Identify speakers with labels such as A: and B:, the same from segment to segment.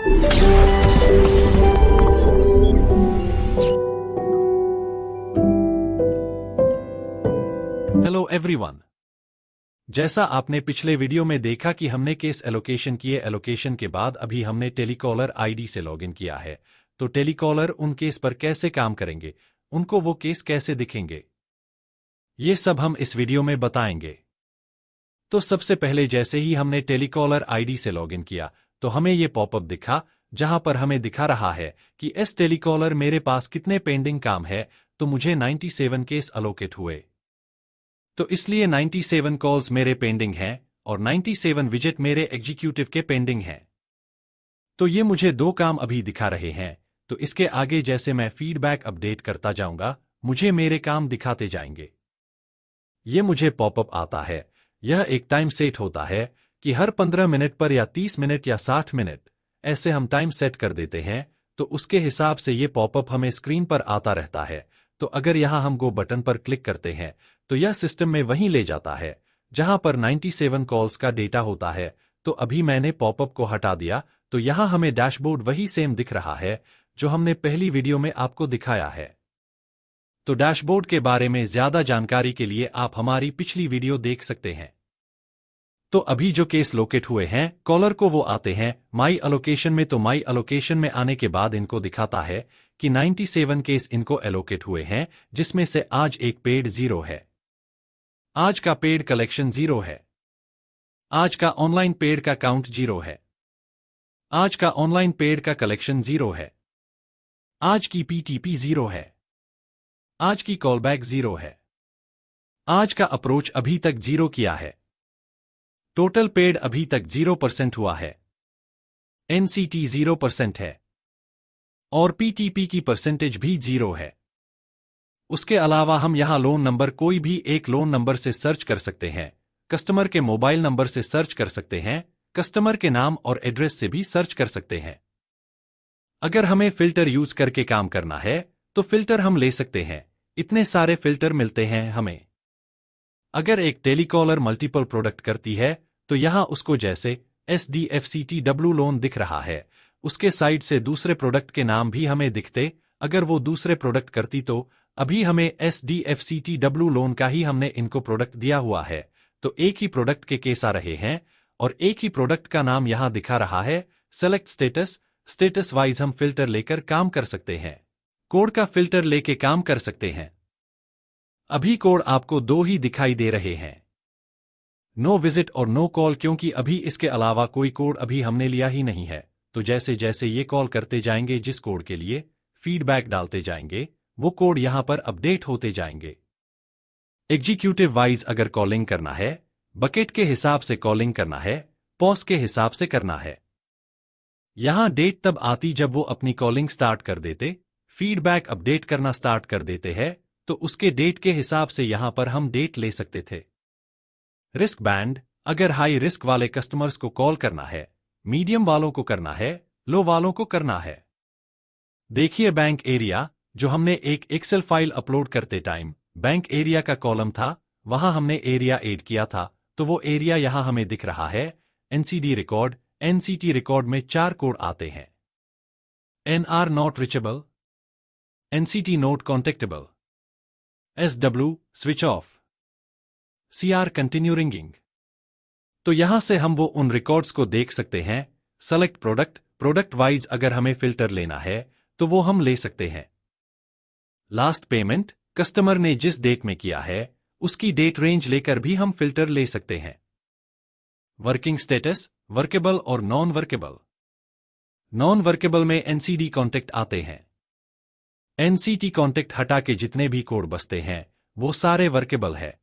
A: Hello everyone. जैसा आपने पिछले वीडियो में देखा कि हमने केस एलोकेशन किए, एलोकेशन के बाद अभी हमने टेलीकॉलर आईडी से लॉगिन किया है। तो टेलीकॉलर उन केस पर कैसे काम करेंगे, उनको वो केस कैसे दिखेंगे, ये सब हम इस वीडियो में बताएंगे। तो सबसे पहले जैसे ही हमने टेलीकॉलर आईडी से लॉगिन किया तो हमें ये पॉपअप दिखा, जहां पर हमें दिखा रहा है कि एस टेलीकॉलर मेरे पास कितने पेंडिंग काम है। तो मुझे 97 केस अलोकेट हुए, तो इसलिए 97 कॉल्स मेरे पेंडिंग हैं और 97 विजिट मेरे एग्जीक्यूटिव के पेंडिंग हैं। तो ये मुझे दो काम अभी दिखा रहे हैं। तो इसके आगे जैसे मैं फीडबैक अपडेट करता जाऊंगा, मुझे मेरे काम दिखाते जाएंगे। ये मुझे पॉपअप आता है। यह एक टाइम सेट होता है कि हर 15 मिनट पर या 30 मिनट या 60 मिनट ऐसे हम टाइम सेट कर देते हैं। तो उसके हिसाब से ये पॉपअप हमें स्क्रीन पर आता रहता है। तो अगर यहां हम गो बटन पर क्लिक करते हैं तो यह सिस्टम में वहीं ले जाता है जहां पर 97 कॉल्स का डेटा होता है। तो अभी मैंने पॉपअप को हटा दिया, तो यहां हमें डैशबोर्ड वही सेम दिख रहा है जो हमने पहली वीडियो में आपको दिखाया है। तो डैशबोर्ड के बारे में ज्यादा जानकारी के लिए आप हमारी पिछली वीडियो देख सकते हैं। तो अभी जो केस लोकेट हुए हैं कॉलर को वो आते हैं माई अलोकेशन में। तो माई अलोकेशन में आने के बाद इनको दिखाता है कि 97 केस इनको एलोकेट हुए हैं, जिसमें से आज एक पेड 0 है। आज का पेड कलेक्शन 0 है। आज का ऑनलाइन पेड का काउंट 0 है। आज का ऑनलाइन पेड का कलेक्शन 0 है। आज की पीटीपी 0 है। आज की कॉलबैक 0 है। आज का अप्रोच अभी तक 0 किया है। टोटल पेड अभी तक 0% हुआ है। एनसीटी 0% है और पीटीपी की परसेंटेज भी 0 है। उसके अलावा हम यहां लोन नंबर कोई भी एक लोन नंबर से सर्च कर सकते हैं, कस्टमर के मोबाइल नंबर से सर्च कर सकते हैं, कस्टमर के नाम और एड्रेस से भी सर्च कर सकते हैं। अगर हमें फिल्टर यूज करके काम करना है तो फिल्टर हम ले सकते हैं। इतने सारे फिल्टर मिलते हैं हमें। अगर एक टेलीकॉलर मल्टीपल प्रोडक्ट करती है तो यहां उसको जैसे SDFCTW लोन दिख रहा है, उसके साइड से दूसरे प्रोडक्ट के नाम भी हमें दिखते। अगर वो दूसरे प्रोडक्ट करती तो अभी हमें SDFCTW लोन का ही हमने इनको प्रोडक्ट दिया हुआ है। तो एक ही प्रोडक्ट के केस आ रहे हैं और एक ही प्रोडक्ट का नाम यहां दिखा रहा है। सेलेक्ट स्टेटस, स्टेटस वाइज हम फिल्टर लेकर काम कर सकते हैं। कोड का फिल्टर लेके काम कर सकते हैं। अभी कोड आपको दो ही दिखाई दे रहे हैं, नो विजिट और नो कॉल, क्योंकि अभी इसके अलावा कोई कोड अभी हमने लिया ही नहीं है। तो जैसे जैसे ये कॉल करते जाएंगे, जिस कोड के लिए फीडबैक डालते जाएंगे, वो कोड यहां पर अपडेट होते जाएंगे। एग्जीक्यूटिव वाइज अगर कॉलिंग करना है, बकेट के हिसाब से कॉलिंग करना है, पॉज के हिसाब से करना है। यहां डेट तब आती जब वो अपनी कॉलिंग स्टार्ट कर देते, फीडबैक अपडेट करना स्टार्ट कर देते हैं, तो उसके डेट के हिसाब से यहां पर हम डेट ले सकते थे। रिस्क बैंड, अगर हाई रिस्क वाले कस्टमर्स को कॉल करना है, मीडियम वालों को करना है, लो वालों को करना है। देखिए बैंक एरिया, जो हमने एक एक्सेल फाइल अपलोड करते टाइम बैंक एरिया का कॉलम था, वहां हमने एरिया ऐड किया था। तो वो एरिया यहां हमें दिख रहा है। एनसीडी रिकॉर्ड, एनसीटी रिकॉर्ड में 4 कोड आते हैं। NR not reachable, NCT not contactable, SW switch off, CR continue ringing. तो यहां से हम वो उन रिकॉर्ड्स को देख सकते हैं। सेलेक्ट प्रोडक्ट, प्रोडक्ट वाइज अगर हमें फिल्टर लेना है तो वो हम ले सकते हैं। लास्ट पेमेंट, कस्टमर ने जिस डेट में किया है उसकी डेट रेंज लेकर भी हम फिल्टर ले सकते हैं। वर्किंग स्टेटस, वर्केबल और नॉन वर्केबल। नॉन वर्केबल में NCD कॉन्टेक्ट आते हैं। NCT कॉन्टेक्ट हटा के जितने भी कोड बचते हैं वो सारे वर्केबल है।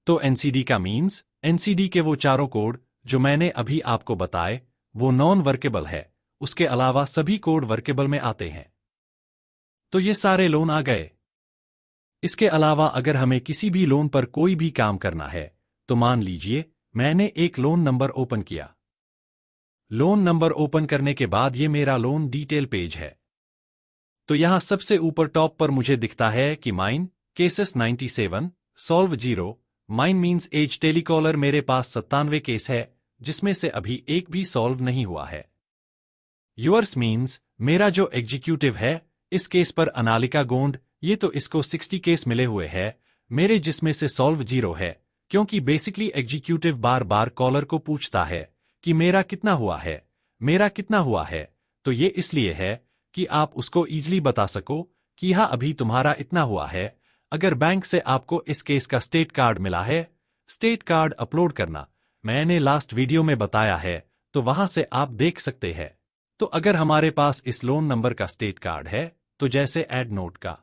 A: तो NCD का मीन्स NCD के वो चारों कोड जो मैंने अभी आपको बताए वो नॉन वर्केबल है। उसके अलावा सभी कोड वर्केबल में आते हैं। तो ये सारे लोन आ गए। इसके अलावा अगर हमें किसी भी लोन पर कोई भी काम करना है, तो मान लीजिए मैंने एक लोन नंबर ओपन किया। लोन नंबर ओपन करने के बाद ये मेरा लोन डिटेल पेज है। तो यहां सबसे ऊपर टॉप पर मुझे दिखता है कि mine cases 97, solve 0। Mine means as telecaller मेरे पास 97 केस है, जिसमें से अभी एक भी सॉल्व नहीं हुआ है। यूअर्स मीन्स मेरा जो एग्जीक्यूटिव है, इस केस पर अनालिका गोंड, ये तो इसको 60 केस मिले हुए हैं, मेरे जिसमें से सॉल्व 0 है, क्योंकि बेसिकली एग्जीक्यूटिव बार बार कॉलर को पूछता है कि मेरा कितना हुआ है, मेरा कितना हुआ है, तो ये इसलिए है कि आप उसको इजीली बता सको कि हाँ अभी तुम्हारा इतना हुआ है। अगर बैंक से आपको इस केस का स्टेट कार्ड मिला है, स्टेट कार्ड अपलोड करना मैंने लास्ट वीडियो में बताया है, तो वहां से आप देख सकते हैं। तो अगर हमारे पास इस लोन नंबर का स्टेट कार्ड है, तो जैसे ऐड नोट का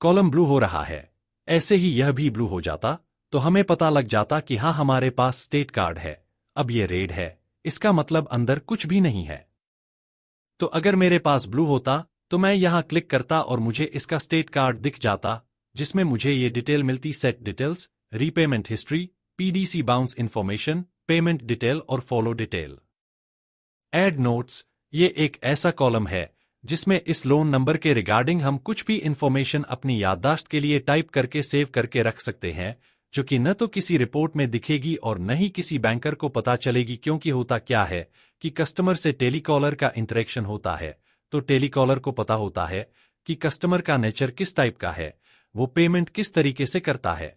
A: कॉलम ब्लू हो रहा है, ऐसे ही यह भी ब्लू हो जाता, तो हमें पता लग जाता कि हाँ हमारे पास स्टेट कार्ड है। अब ये रेड है, इसका मतलब अंदर कुछ भी नहीं है। तो अगर मेरे पास ब्लू होता तो मैं यहां क्लिक करता और मुझे इसका स्टेट कार्ड दिख जाता, जिसमें मुझे ये डिटेल मिलती, set details, repayment history, PDC bounce information, payment detail और फॉलो डिटेल। एड नोट्स, ये एक ऐसा कॉलम है जिसमें इस लोन नंबर के रिगार्डिंग हम कुछ भी इन्फॉर्मेशन अपनी याददाश्त के लिए टाइप करके सेव करके रख सकते हैं, जो कि न तो किसी रिपोर्ट में दिखेगी और न ही किसी बैंकर को पता चलेगी। क्योंकि होता क्या है कि कस्टमर से टेलीकॉलर का इंटरेक्शन होता है, तो टेलीकॉलर को पता होता है कि कस्टमर का नेचर किस टाइप का है, वो पेमेंट किस तरीके से करता है।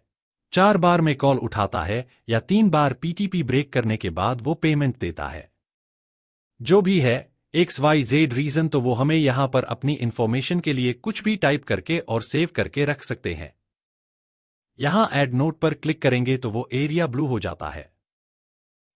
A: 4 बार में कॉल उठाता है या 3 बार पीटीपी ब्रेक करने के बाद वो पेमेंट देता है। जो भी है XYZ रीजन, तो वो हमें यहां पर अपनी इंफॉर्मेशन के लिए कुछ भी टाइप करके और सेव करके रख सकते हैं। यहां ऐड नोट पर क्लिक करेंगे तो वो एरिया ब्लू हो जाता है।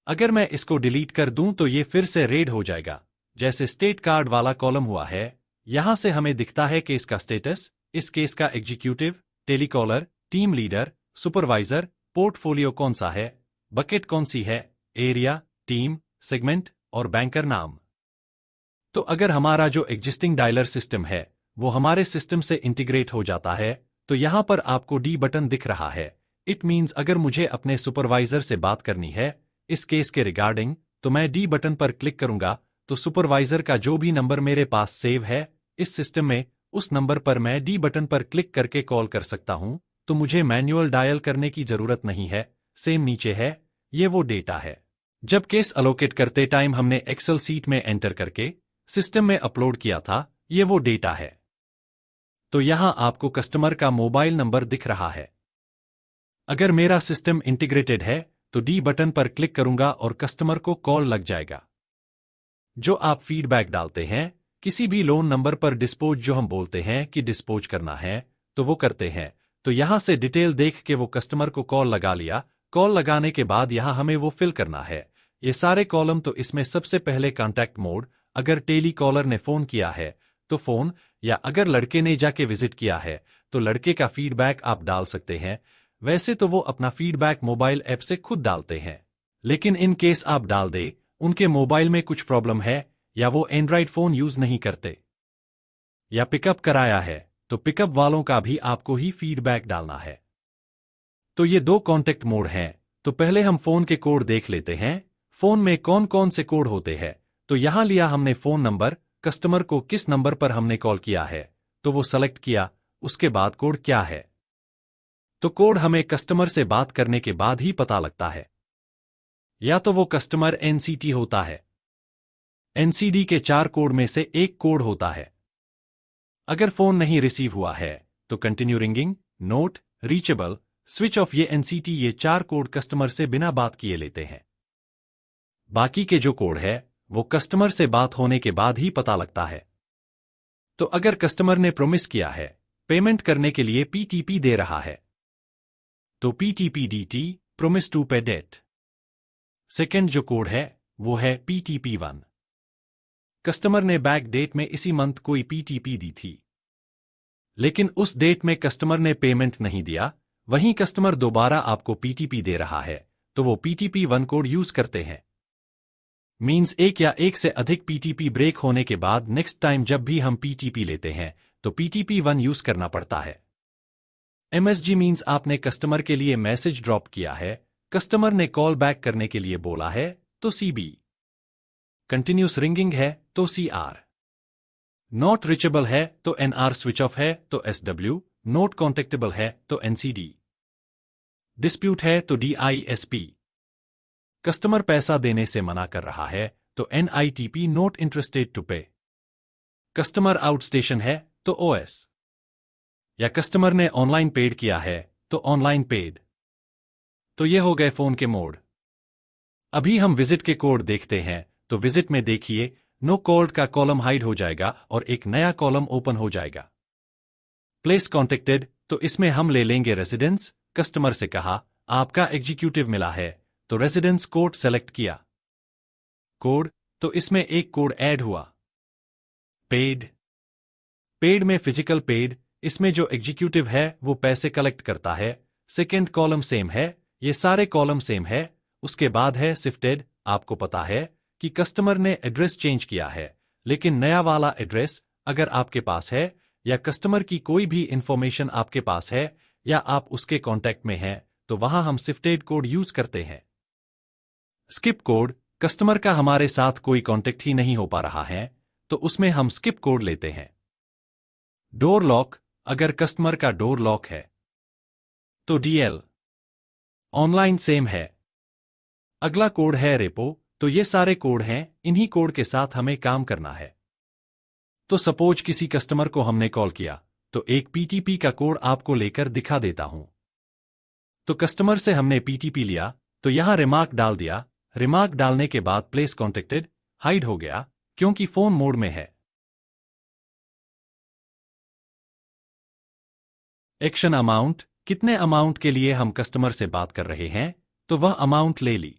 A: अगर मैं इसको डिलीट कर दूं तो ये फिर से रेड हो जाएगा, जैसे स्टेट कार्ड वाला कॉलम हुआ है। यहां से हमें दिखता है कि इसका स्टेटस, इस केस का executive, telecaller, team leader, supervisor, portfolio कौन सा है, बकेट कौन सी है, एरिया, टीम, सेगमेंट और बैंकर नाम। तो अगर हमारा जो एग्जिस्टिंग डायलर सिस्टम है वो हमारे सिस्टम से इंटीग्रेट हो जाता है, तो यहां पर आपको डी बटन दिख रहा है। इट मीन्स अगर मुझे अपने सुपरवाइजर से बात करनी है इस केस के रिगार्डिंग, तो मैं डी बटन पर क्लिक करूंगा, तो सुपरवाइजर का जो भी नंबर मेरे पास सेव है इस सिस्टम में, उस नंबर पर मैं डी बटन पर क्लिक करके कॉल कर सकता हूं। तो मुझे मैन्युअल डायल करने की जरूरत नहीं है। सेम नीचे है, ये वो डेटा है जब केस अलोकेट करते टाइम हमने एक्सेल सीट में एंटर करके सिस्टम में अपलोड किया था, ये वो डेटा है। तो यहां आपको कस्टमर का मोबाइल नंबर दिख रहा है। अगर मेरा सिस्टम इंटीग्रेटेड है तो डी बटन पर क्लिक करूंगा और कस्टमर को कॉल लग जाएगा। जो आप फीडबैक डालते हैं किसी भी लोन नंबर पर, डिस्पोज जो हम बोलते हैं कि डिस्पोज करना है, तो वो करते हैं। तो यहां से डिटेल देख के वो कस्टमर को कॉल लगा लिया। कॉल लगाने के बाद यहां हमें वो फिल करना है ये सारे कॉलम। तो इसमें सबसे पहले कॉन्टैक्ट मोड, अगर टेली कॉलर ने फोन किया है तो फोन, या अगर लड़के ने जाके विजिट किया है तो लड़के का फीडबैक आप डाल सकते हैं। वैसे तो वो अपना फीडबैक मोबाइल ऐप से खुद डालते हैं, लेकिन इन केस आप डाल दे उनके मोबाइल में कुछ प्रॉब्लम है या वो एंड्रॉइड फोन यूज नहीं करते या पिकअप कराया है, तो पिकअप वालों का भी आपको ही फीडबैक डालना है। तो ये 2 कॉन्टैक्ट मोड हैं। तो पहले हम फोन के कोड देख लेते हैं। फोन में कौन कौन से कोड होते हैं, तो यहां लिया हमने फोन नंबर, कस्टमर को किस नंबर पर हमने कॉल किया है तो वो सेलेक्ट किया। उसके बाद कोड क्या है, तो कोड हमें कस्टमर से बात करने के बाद ही पता लगता है। या तो वो कस्टमर एनसीटी होता है, एनसीडी के 4 कोड में से एक कोड होता है। अगर फोन नहीं रिसीव हुआ है तो continue ringing, note, reachable, switch off, ये एनसीटी, ये 4 कोड कस्टमर से बिना बात किए लेते हैं। बाकी के जो कोड है वो कस्टमर से बात होने के बाद ही पता लगता है। तो अगर कस्टमर ने प्रॉमिस किया है पेमेंट करने के लिए पीटीपी दे रहा है, तो पीटीपीडीटी, प्रॉमिस टू पे डेट। सेकेंड जो कोड है वो है पीटीपी1। कस्टमर ने बैक डेट में इसी मंथ कोई पीटीपी दी थी, लेकिन उस डेट में कस्टमर ने पेमेंट नहीं दिया, वहीं कस्टमर दोबारा आपको पीटीपी दे रहा है, तो वो पीटीपी1 कोड यूज करते हैं। मीन्स एक या एक से अधिक पीटीपी ब्रेक होने के बाद नेक्स्ट टाइम जब भी हम पीटीपी लेते हैं तो पीटीपी1 यूज करना पड़ता है। एमएसजी मीन्स आपने कस्टमर के लिए मैसेज ड्रॉप किया है, कस्टमर ने कॉल बैक करने के लिए बोला है, तो सीबी। कंटिन्यूस रिंगिंग है तो सीआर। नॉट रीचेबल है तो एनआर, स्विच ऑफ है तो एसडब्ल्यू, नॉट कॉन्टेक्टेबल है तो एनसीडी, डिस्प्यूट है तो डीआईएसपी, कस्टमर पैसा देने से मना कर रहा है तो NITP नॉट इंटरेस्टेड टू पे। कस्टमर आउट स्टेशन है तो OS, या कस्टमर ने ऑनलाइन पेड किया है तो ऑनलाइन पेड। तो ये हो गए फोन के मोड। अभी हम विजिट के कोड देखते हैं, तो विजिट में देखिए नो कॉल्ड का कॉलम हाइड हो जाएगा और एक नया कॉलम ओपन हो जाएगा। प्लेस कॉन्टेक्टेड, तो इसमें हम ले लेंगे रेजिडेंस। कस्टमर से कहा आपका एग्जीक्यूटिव मिला है, तो रेजिडेंस कोड सेलेक्ट किया। कोड, तो इसमें एक कोड ऐड हुआ। पेड, पेड में फिजिकल पेड, इसमें जो एग्जीक्यूटिव है वो पैसे कलेक्ट करता है। सेकेंड कॉलम सेम है, ये सारे कॉलम सेम है। उसके बाद है शिफ्टेड, आपको पता है कि कस्टमर ने एड्रेस चेंज किया है, लेकिन नया वाला एड्रेस अगर आपके पास है या कस्टमर की कोई भी इंफॉर्मेशन आपके पास है या आप उसके कांटेक्ट में हैं, तो वहां हम शिफ्टेड कोड यूज करते हैं। स्किप कोड, कस्टमर का हमारे साथ कोई कांटेक्ट ही नहीं हो पा रहा है, तो उसमें हम स्किप कोड लेते हैं। डोर लॉक, अगर कस्टमर का डोर लॉक है तो DL ऑनलाइन सेम है। अगला कोड है रेपो, तो ये सारे कोड हैं, इन्हीं कोड के साथ हमें काम करना है। तो सपोज किसी कस्टमर को हमने कॉल किया, तो एक PTP का कोड आपको लेकर दिखा देता हूं। तो कस्टमर से हमने PTP लिया, तो यहां रिमार्क डाल दिया। रिमार्क डालने के बाद प्लेस कॉन्टेक्टेड हाइड हो गया क्योंकि फोन मोड में है। एक्शन अमाउंट, कितने अमाउंट के लिए हम कस्टमर से बात कर रहे हैं, तो वह अमाउंट ले ली।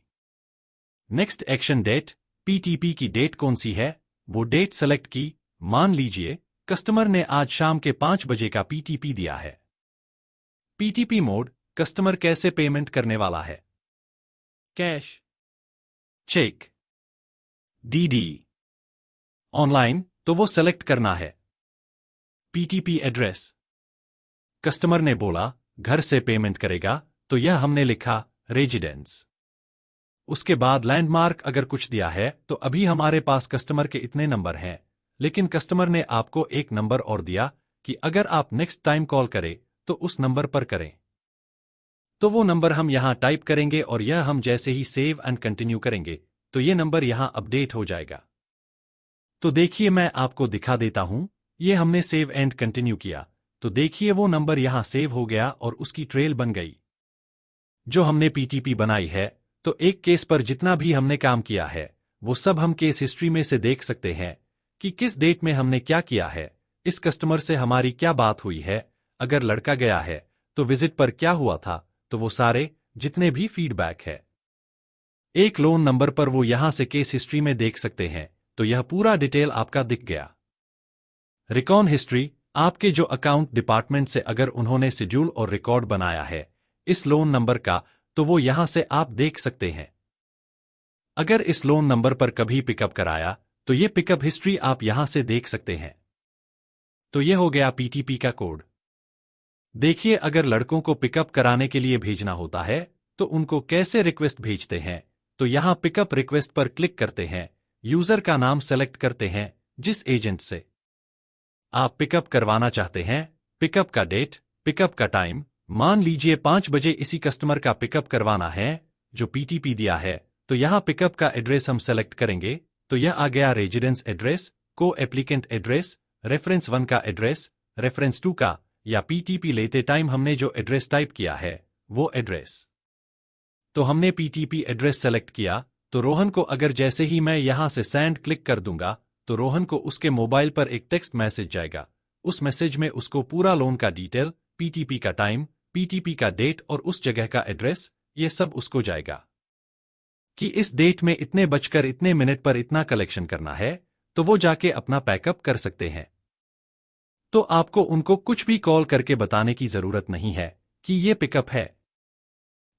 A: नेक्स्ट एक्शन डेट, PTP की डेट कौन सी है, वो डेट सेलेक्ट की। मान लीजिए कस्टमर ने आज शाम के 5 बजे का PTP दिया है। PTP मोड, कस्टमर कैसे पेमेंट करने वाला है, कैश, चेक, DD, ऑनलाइन, तो वो सेलेक्ट करना है। PTP एड्रेस, कस्टमर ने बोला घर से पेमेंट करेगा, तो यह हमने लिखा रेजिडेंस। उसके बाद लैंडमार्क अगर कुछ दिया है, तो अभी हमारे पास कस्टमर के इतने नंबर हैं, लेकिन कस्टमर ने आपको एक नंबर और दिया कि अगर आप नेक्स्ट टाइम कॉल करें तो उस नंबर पर करें। तो वो नंबर हम यहां टाइप करेंगे और यह हम जैसे ही सेव एंड कंटिन्यू करेंगे तो ये नंबर यहां अपडेट हो जाएगा। तो देखिए मैं आपको दिखा देता हूं, ये हमने सेव एंड कंटिन्यू किया, तो देखिए वो नंबर यहां सेव हो गया और उसकी ट्रेल बन गई जो हमने PTP बनाई है। तो एक केस पर जितना भी हमने काम किया है वो सब हम केस हिस्ट्री में से देख सकते हैं कि किस डेट में हमने क्या किया है, इस कस्टमर से हमारी क्या बात हुई है, अगर लड़का गया है तो विजिट पर क्या हुआ था, तो वो सारे जितने भी फीडबैक है एक लोन नंबर पर वो यहां से केस हिस्ट्री में देख सकते हैं। तो यह पूरा डिटेल आपका दिख गया। रिकॉन हिस्ट्री, आपके जो अकाउंट डिपार्टमेंट से अगर उन्होंने शेड्यूल और रिकॉर्ड बनाया है इस लोन नंबर का, तो वो यहां से आप देख सकते हैं। अगर इस लोन नंबर पर कभी पिकअप कराया तो ये पिकअप हिस्ट्री आप यहां से देख सकते हैं। तो ये हो गया PTP का कोड। देखिए अगर लड़कों को पिकअप कराने के लिए भेजना होता है तो उनको कैसे रिक्वेस्ट भेजते हैं, तो यहां पिकअप रिक्वेस्ट पर क्लिक करते हैं, यूजर का नाम सेलेक्ट करते हैं जिस एजेंट से आप पिकअप करवाना चाहते हैं, पिकअप का डेट, पिकअप का टाइम, मान लीजिए 5 बजे इसी कस्टमर का पिकअप करवाना है जो PTP दिया है, तो यहां पिकअप का एड्रेस हम सेलेक्ट करेंगे। तो यह आ गया रेजिडेंस एड्रेस, को एप्लीकेंट एड्रेस, रेफरेंस 1 का एड्रेस, रेफरेंस 2 का, या PTP लेते टाइम हमने जो एड्रेस टाइप किया है वो एड्रेस। तो हमने PTP एड्रेस सेलेक्ट किया, तो रोहन को अगर जैसे ही मैं यहां से सेंड क्लिक कर दूंगा तो रोहन को उसके मोबाइल पर एक टेक्स्ट मैसेज जाएगा। उस मैसेज में उसको पूरा लोन का डिटेल, PTP का टाइम, PTP का डेट और उस जगह का एड्रेस, ये सब उसको जाएगा कि इस डेट में इतने बजकर इतने मिनट पर इतना कलेक्शन करना है, तो वो जाके अपना पैकअप कर सकते हैं। तो आपको उनको कुछ भी कॉल करके बताने की जरूरत नहीं है कि ये पिकअप है।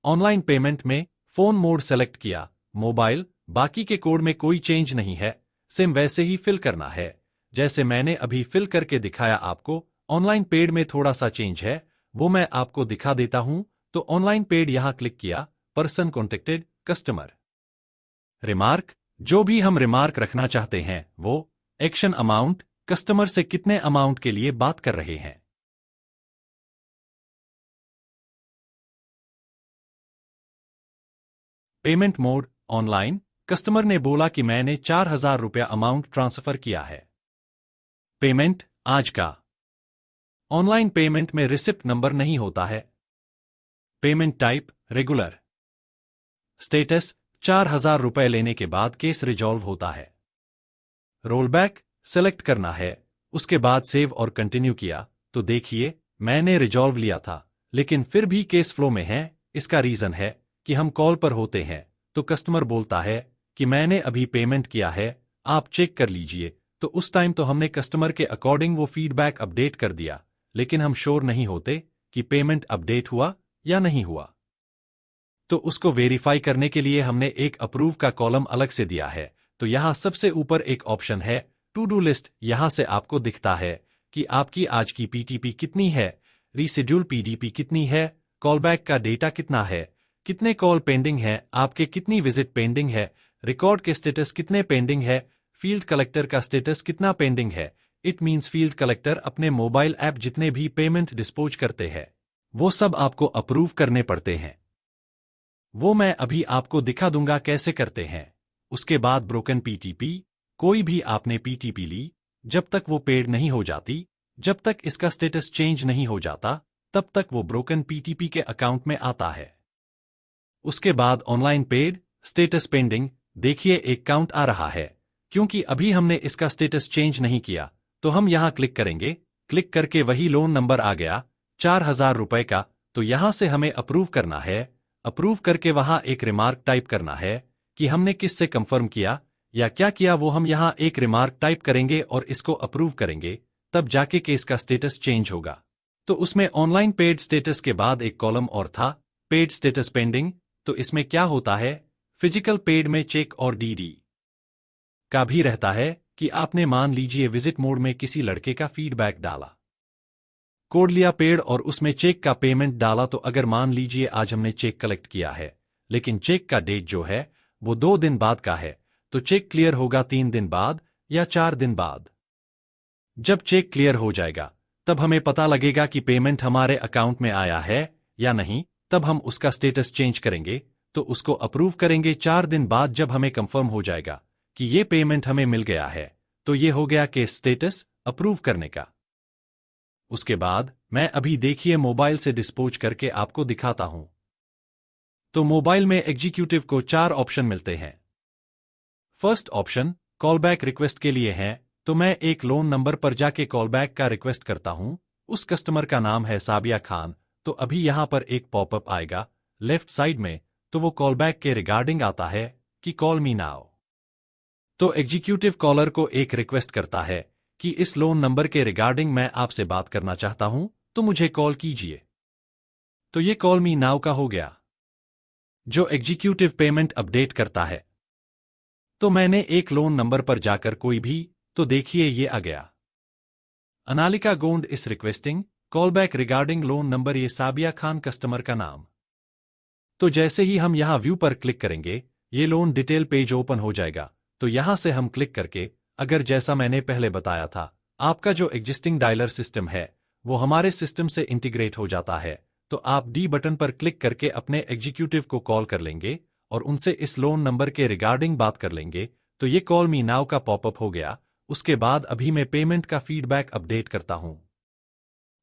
A: ऑनलाइन पेमेंट में फोन मोड सेलेक्ट किया, मोबाइल, बाकी के कोड में कोई चेंज नहीं है, सेम वैसे ही फिल करना है जैसे मैंने अभी फिल करके दिखाया आपको। ऑनलाइन पेड में थोड़ा सा चेंज है, वो मैं आपको दिखा देता हूं। तो ऑनलाइन पेड यहां क्लिक किया, पर्सन कॉन्टेक्टेड, कस्टमर, रिमार्क, जो भी हम रिमार्क रखना चाहते हैं वो, एक्शन अमाउंट, कस्टमर से कितने अमाउंट के लिए बात कर रहे हैं, पेमेंट मोड, ऑनलाइन, कस्टमर ने बोला कि मैंने 4,000 रुपया अमाउंट ट्रांसफर किया है। पेमेंट आज का। ऑनलाइन पेमेंट में रिसिप्ट नंबर नहीं होता है। Payment type regular. स्टेटस 4,000 रुपए लेने के बाद केस रिजॉल्व होता है। रोलबैक सेलेक्ट करना है, उसके बाद सेव और कंटिन्यू किया तो देखिए मैंने रिजॉल्व लिया था, लेकिन फिर भी केस फ्लो में है। इसका रीजन है कि हम कॉल पर होते हैं तो कस्टमर बोलता है कि मैंने अभी पेमेंट किया है, आप चेक कर लीजिए। तो उस टाइम तो हमने कस्टमर के अकॉर्डिंग वो फीडबैक अपडेट कर दिया, लेकिन हम श्योर नहीं होते कि पेमेंट अपडेट हुआ या नहीं हुआ। तो उसको वेरीफाई करने के लिए हमने एक अप्रूव का कॉलम अलग से दिया है। तो यहां सबसे ऊपर एक ऑप्शन है टू डू लिस्ट। यहां से आपको दिखता है कि आपकी आज की पीटीपी कितनी है, रीशेड्यूल पीडीपी कितनी है, कॉलबैक का डेटा कितना है, कितने कॉल पेंडिंग है, आपके कितनी विजिट पेंडिंग है, रिकॉर्ड के स्टेटस कितने पेंडिंग है, फील्ड कलेक्टर का स्टेटस कितना पेंडिंग है। इट मीन्स फील्ड कलेक्टर अपने मोबाइल ऐप जितने भी पेमेंट डिस्पोज करते हैं वो सब आपको अप्रूव करने पड़ते हैं। वो मैं अभी आपको दिखा दूंगा कैसे करते हैं। उसके बाद ब्रोकन पीटीपी, कोई भी आपने पीटीपी ली, जब तक वो पेड नहीं हो जाती, जब तक इसका स्टेटस चेंज नहीं हो जाता, तब तक वो ब्रोकन पीटीपी के अकाउंट में आता है। उसके बाद ऑनलाइन पेड, स्टेटस पेंडिंग, देखिए एक काउंट आ रहा है। क्योंकि अभी हमने इसका स्टेटस चेंज नहीं किया तो हम यहां क्लिक करेंगे, क्लिक करके वही लोन नंबर आ गया 4,000 रुपए का। तो यहां से हमें अप्रूव करना है। अप्रूव करके वहां एक रिमार्क टाइप करना है कि हमने किससे कंफर्म किया या क्या किया, वो हम यहां एक रिमार्क टाइप करेंगे और इसको अप्रूव करेंगे, तब जाके केस का स्टेटस चेंज होगा। तो उसमें ऑनलाइन पेड स्टेटस के बाद एक कॉलम और था, पेड स्टेटस पेंडिंग। तो इसमें क्या होता है, फिजिकल पेड में चेक और डीडी का भी रहता है कि आपने मान लीजिए विजिट मोड में किसी लड़के का फीडबैक डाला, कोड लिया पेड और उसमें चेक का पेमेंट डाला। तो अगर मान लीजिए आज हमने चेक कलेक्ट किया है, लेकिन चेक का डेट जो है वो 2 दिन बाद का है, तो चेक क्लियर होगा 3 दिन बाद या 4 दिन बाद। जब चेक क्लियर हो जाएगा तब हमें पता लगेगा कि पेमेंट हमारे अकाउंट में आया है या नहीं। तब हम उसका स्टेटस चेंज करेंगे, तो उसको अप्रूव करेंगे 4 दिन बाद। जब हमें कंफर्म हो जाएगा कि ये पेमेंट हमें मिल गया है, तो ये हो गया केस स्टेटस अप्रूव करने का। उसके बाद मैं अभी देखिए मोबाइल से डिस्पोज करके आपको दिखाता हूं। तो मोबाइल में एग्जीक्यूटिव को 4 ऑप्शन मिलते हैं। फर्स्ट ऑप्शन कॉलबैक रिक्वेस्ट के लिए है, तो मैं एक लोन नंबर पर जाके कॉलबैक का रिक्वेस्ट करता हूं। उस कस्टमर का नाम है साबिया खान। तो अभी यहां पर एक पॉपअप आएगा लेफ्ट साइड में, तो वो कॉलबैक के रिगार्डिंग आता है कि कॉल मी नाउ। तो एग्जीक्यूटिव कॉलर को एक रिक्वेस्ट करता है कि इस लोन नंबर के रिगार्डिंग मैं आपसे बात करना चाहता हूं, तो मुझे कॉल कीजिए। तो ये कॉल मी नाउ का हो गया, जो एग्जीक्यूटिव पेमेंट अपडेट करता है। तो मैंने एक लोन नंबर पर जाकर कोई भी, तो देखिए ये आ गया, अनालिका गोंड इस requesting callback regarding loan number, ये साबिया खान कस्टमर का नाम। तो जैसे ही हम यहां व्यू पर क्लिक करेंगे, ये लोन डिटेल पेज ओपन हो जाएगा। तो यहां से हम क्लिक करके, अगर जैसा मैंने पहले बताया था, आपका जो एग्जिस्टिंग डायलर सिस्टम है वो हमारे सिस्टम से इंटीग्रेट हो जाता है, तो आप डी बटन पर क्लिक करके अपने एग्जीक्यूटिव को कॉल कर लेंगे और उनसे इस लोन नंबर के रिगार्डिंग बात कर लेंगे। तो ये कॉल मी नाउ का पॉपअप हो गया। उसके बाद अभी मैं पेमेंट का फीडबैक अपडेट करता हूं।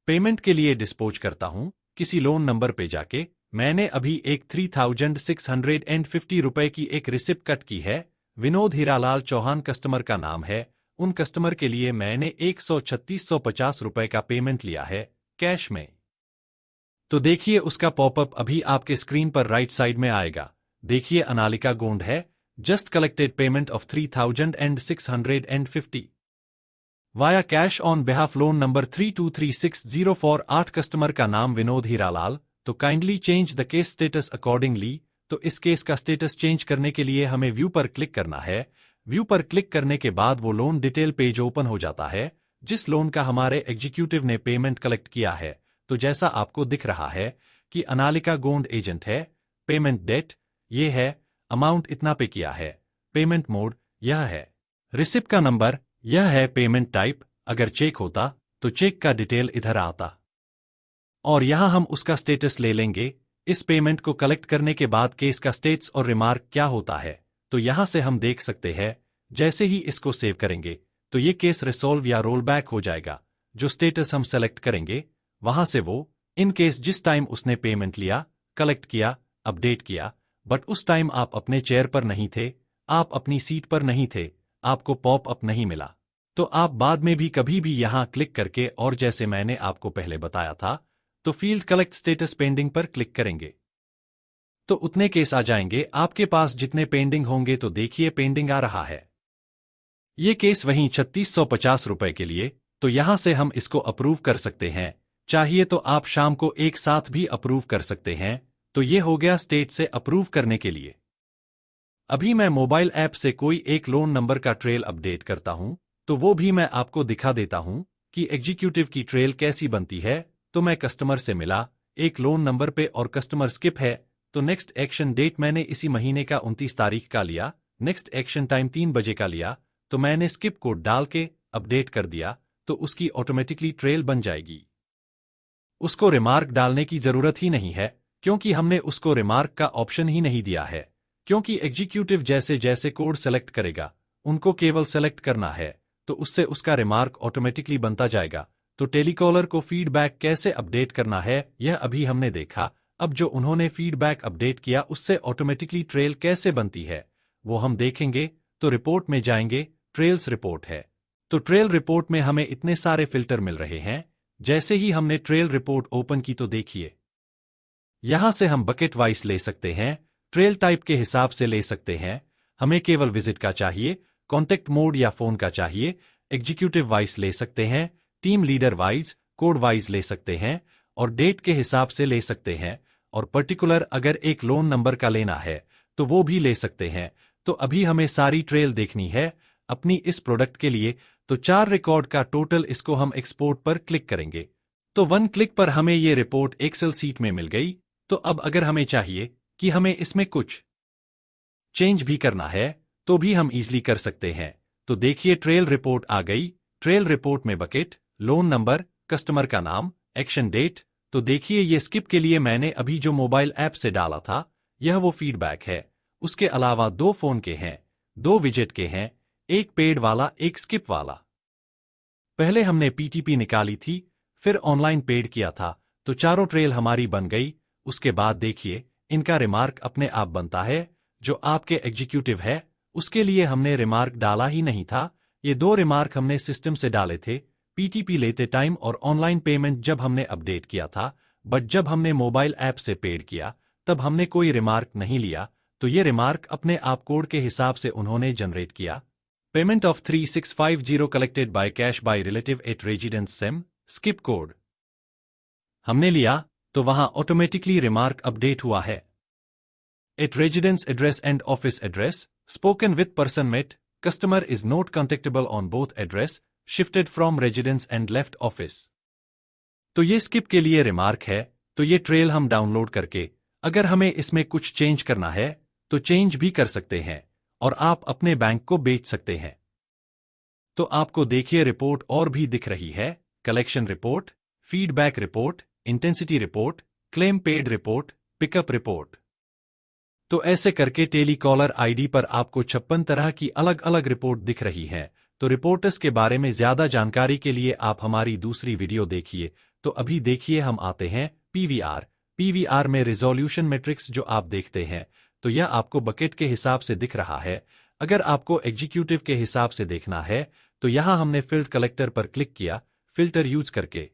A: पेमेंट के लिए डिस्पोज करता हूं किसी लोन नंबर पे जाके। मैंने अभी एक 3,650 रुपए की एक रिसिप्ट कट की है। विनोद हीरालाल चौहान कस्टमर का नाम है। उन कस्टमर के लिए मैंने 13650 रुपए का पेमेंट लिया है कैश में। तो देखिए उसका पॉपअप अभी आपके स्क्रीन पर राइट साइड में आएगा। देखिए अनालिका गोंड है, just collected payment of 3,650 via cash on behalf loan number 323604। Customer का नाम विनोद हीरालाल। तो kindly change the case status accordingly. तो इस केस का स्टेटस चेंज करने के लिए हमें व्यू पर क्लिक करना है। व्यू पर क्लिक करने के बाद वो लोन डिटेल पेज ओपन हो जाता है, जिस लोन का हमारे एग्जीक्यूटिव ने पेमेंट कलेक्ट किया है। तो जैसा आपको दिख रहा है कि अनालिका गोंड एजेंट है, पेमेंट डेट ये है, अमाउंट इतना पे किया है, पेमेंट मोड यह है, रिसिप्ट का नंबर यह है, पेमेंट टाइप अगर चेक होता तो चेक का डिटेल इधर आता और यहां हम उसका स्टेटस ले लेंगे। इस पेमेंट को कलेक्ट करने के बाद केस का स्टेटस और रिमार्क क्या होता है, तो यहाँ से हम देख सकते हैं, जैसे ही इसको सेव करेंगे तो ये केस रिसॉल्व या रोल बैक हो जाएगा। जो स्टेटस हम सेलेक्ट करेंगे वहां से वो इन केस जिस टाइम उसने पेमेंट लिया, कलेक्ट किया, अपडेट किया, बट उस टाइम आप अपने चेयर पर नहीं थे, आप अपनी सीट पर नहीं थे, आपको पॉप अप नहीं मिला, तो आप बाद में भी कभी भी यहां क्लिक करके और जैसे मैंने आपको पहले बताया था तो फील्ड कलेक्ट स्टेटस पेंडिंग पर क्लिक करेंगे तो उतने केस आ जाएंगे आपके पास जितने पेंडिंग होंगे। तो देखिए पेंडिंग आ रहा है ये केस वहीं 3650 रुपए के लिए। तो यहां से हम इसको अप्रूव कर सकते हैं, चाहिए तो आप शाम को एक साथ भी अप्रूव कर सकते हैं। तो ये हो गया स्टेट से अप्रूव करने के लिए। अभी मैं मोबाइल ऐप से कोई एक लोन नंबर का ट्रेल अपडेट करता हूं तो वो भी मैं आपको दिखा देता हूं कि एग्जीक्यूटिव की ट्रेल कैसी बनती है। तो मैं कस्टमर से मिला एक लोन नंबर पे और कस्टमर स्किप है, तो नेक्स्ट एक्शन डेट मैंने इसी महीने का 29 तारीख का लिया, नेक्स्ट एक्शन टाइम 3 बजे का लिया, तो मैंने स्किप कोड डाल के अपडेट कर दिया तो उसकी ऑटोमेटिकली ट्रेल बन जाएगी। उसको रिमार्क डालने की जरूरत ही नहीं है क्योंकि हमने उसको रिमार्क का ऑप्शन ही नहीं दिया है, क्योंकि एग्जीक्यूटिव जैसे जैसे कोड सेलेक्ट करेगा उनको केवल सेलेक्ट करना है तो उससे उसका रिमार्क ऑटोमेटिकली बनता जाएगा। तो टेलीकॉलर को फीडबैक कैसे अपडेट करना है यह अभी हमने देखा। अब जो उन्होंने फीडबैक अपडेट किया उससे ऑटोमेटिकली ट्रेल कैसे बनती है वो हम देखेंगे। तो रिपोर्ट में जाएंगे, ट्रेल्स रिपोर्ट है, तो ट्रेल रिपोर्ट में हमें इतने सारे फिल्टर मिल रहे हैं। जैसे ही हमने ट्रेल रिपोर्ट ओपन की तो देखिए यहां से हम बकेट वाइज ले सकते हैं, ट्रेल टाइप के हिसाब से ले सकते हैं, हमें केवल विजिट का चाहिए, कॉन्टेक्ट मोड या फोन का चाहिए, एग्जीक्यूटिव वाइज ले सकते हैं, team leader wise, code wise ले सकते हैं और डेट के हिसाब से ले सकते हैं, और पर्टिकुलर अगर एक लोन नंबर का लेना है तो वो भी ले सकते हैं। तो अभी हमें सारी ट्रेल देखनी है अपनी इस प्रोडक्ट के लिए। तो 4 रिकॉर्ड का टोटल, इसको हम एक्सपोर्ट पर क्लिक करेंगे तो 1 क्लिक पर हमें ये रिपोर्ट एक्सेल सीट में मिल गई। तो अब अगर हमें चाहिए कि हमें इसमें कुछ चेंज भी करना है तो भी हम इजीली कर सकते हैं। तो देखिए ट्रेल रिपोर्ट आ गई। ट्रेल रिपोर्ट में बकेट, लोन नंबर, कस्टमर का नाम, एक्शन डेट। तो देखिए ये स्किप के लिए मैंने अभी जो मोबाइल ऐप से डाला था यह वो फीडबैक है। उसके अलावा 2 फोन के हैं, 2 विजेट के हैं, एक पेड वाला एक स्किप वाला। पहले हमने पीटीपी निकाली थी फिर ऑनलाइन पेड किया था, तो चारों ट्रेल हमारी बन गई। उसके बाद देखिए इनका रिमार्क अपने आप बनता है। जो आपके एग्जीक्यूटिव है उसके लिए हमने रिमार्क डाला ही नहीं था, ये 2 रिमार्क हमने सिस्टम से डाले थे पीटीपी लेते टाइम और ऑनलाइन पेमेंट जब हमने अपडेट किया था। बट जब हमने मोबाइल ऐप से पेड किया तब हमने कोई रिमार्क नहीं लिया, तो ये रिमार्क अपने आप कोड के हिसाब से उन्होंने जनरेट किया। Payment of 3650 collected by cash by relative at residence same, skip code हमने लिया तो वहां ऑटोमेटिकली रिमार्क अपडेट हुआ है। At residence address and office address, spoken with person met, customer is not contactable on both address, shifted from residence and left office. तो ये skip के लिए रिमार्क है। तो ये ट्रेल हम डाउनलोड करके अगर हमें इसमें कुछ चेंज करना है तो चेंज भी कर सकते हैं और आप अपने बैंक को बेच सकते हैं। तो आपको देखिए रिपोर्ट और भी दिख रही है, collection report, feedback report, intensity report, claim paid report, pickup report. तो ऐसे करके टेलीकॉलर आईडी पर आपको 56 तरह की अलग अलग रिपोर्ट दिख रही हैं। तो रिपोर्टर्स के बारे में ज्यादा जानकारी के लिए आप हमारी दूसरी वीडियो देखिए। तो अभी देखिए हम आते हैं पीवीआर। पीवीआर में रिजोल्यूशन मैट्रिक्स जो आप देखते हैं तो यह आपको बकेट के हिसाब से दिख रहा है। अगर आपको एग्जीक्यूटिव के हिसाब से देखना है तो यहां हमने फील्ड कलेक्टर पर क्लिक किया फिल्टर यूज करके,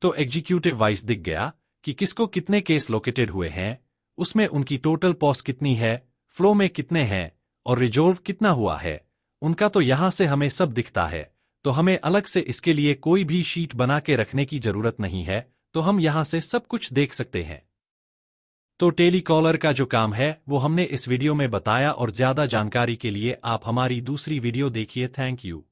A: तो एग्जीक्यूटिव वाइज दिख गया कि किसको कितने केस लोकेटेड हुए हैं, उसमें उनकी टोटल पॉस कितनी है, फ्लो में कितने हैं और रिजोल्व कितना हुआ है उनका। तो यहां से हमें सब दिखता है, तो हमें अलग से इसके लिए कोई भी शीट बना के रखने की जरूरत नहीं है, तो हम यहां से सब कुछ देख सकते हैं। तो टेलीकॉलर का जो काम है वो हमने इस वीडियो में बताया और ज्यादा जानकारी के लिए आप हमारी दूसरी वीडियो देखिए। Thank you.